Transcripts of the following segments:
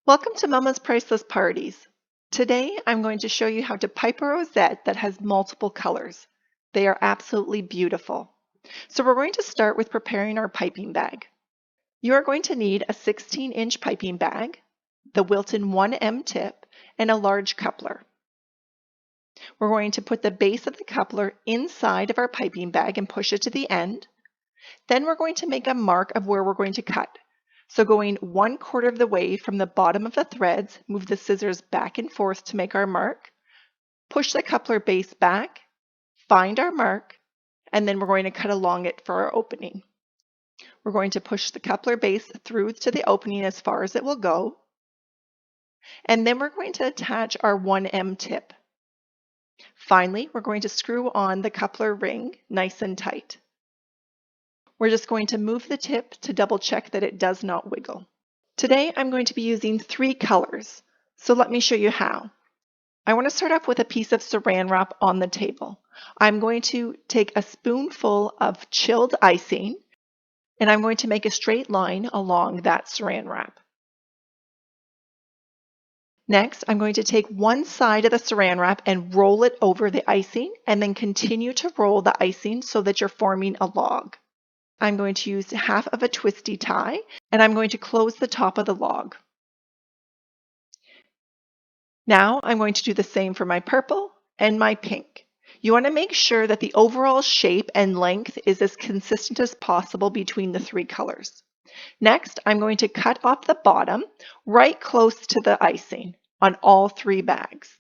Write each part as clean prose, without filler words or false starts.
Welcome to Mama's Priceless Parties. Today I'm going to show you how to pipe a rosette that has multiple colors. They are absolutely beautiful. So we're going to start with preparing our piping bag. You are going to need a 16-inch piping bag, the Wilton 1M tip, and a large coupler. We're going to put the base of the coupler inside of our piping bag and push it to the end. Then we're going to make a mark of where we're going to cut. So going 1/4 of the way from the bottom of the threads, move the scissors back and forth to make our mark, push the coupler base back, find our mark, and then we're going to cut along it for our opening. We're going to push the coupler base through to the opening as far as it will go, and then we're going to attach our 1M tip. Finally, we're going to screw on the coupler ring nice and tight. We're just going to move the tip to double check that it does not wiggle. Today I'm going to be using 3 colors, so let me show you how. I want to start off with a piece of saran wrap on the table. I'm going to take a spoonful of chilled icing and I'm going to make a straight line along that saran wrap. Next, I'm going to take one side of the saran wrap and roll it over the icing and then continue to roll the icing so that you're forming a log. I'm going to use half of a twisty tie and I'm going to close the top of the log. Now I'm going to do the same for my purple and my pink. You want to make sure that the overall shape and length is as consistent as possible between the 3 colors. Next, I'm going to cut off the bottom right close to the icing on all 3 bags.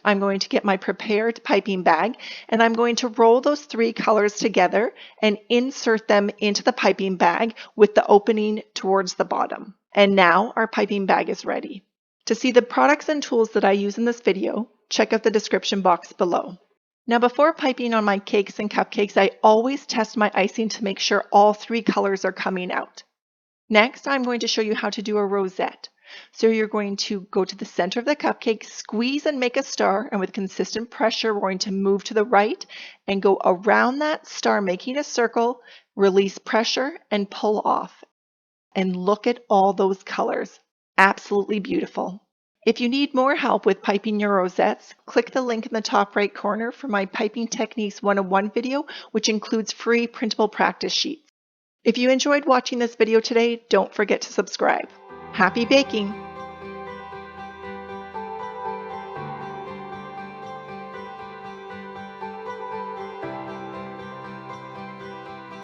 I'm going to get my prepared piping bag and I'm going to roll those 3 colors together and insert them into the piping bag with the opening towards the bottom. And now our piping bag is ready. To see the products and tools that I use in this video, check out the description box below. Now before piping on my cakes and cupcakes, I always test my icing to make sure all 3 colors are coming out. Next, I'm going to show you how to do a rosette. So you're going to go to the center of the cupcake, squeeze and make a star, and with consistent pressure, we're going to move to the right and go around that star, making a circle, release pressure, and pull off. And look at all those colors. Absolutely beautiful. If you need more help with piping your rosettes, click the link in the top right corner for my Piping Techniques 101 video, which includes free printable practice sheets. If you enjoyed watching this video today, don't forget to subscribe. Happy baking!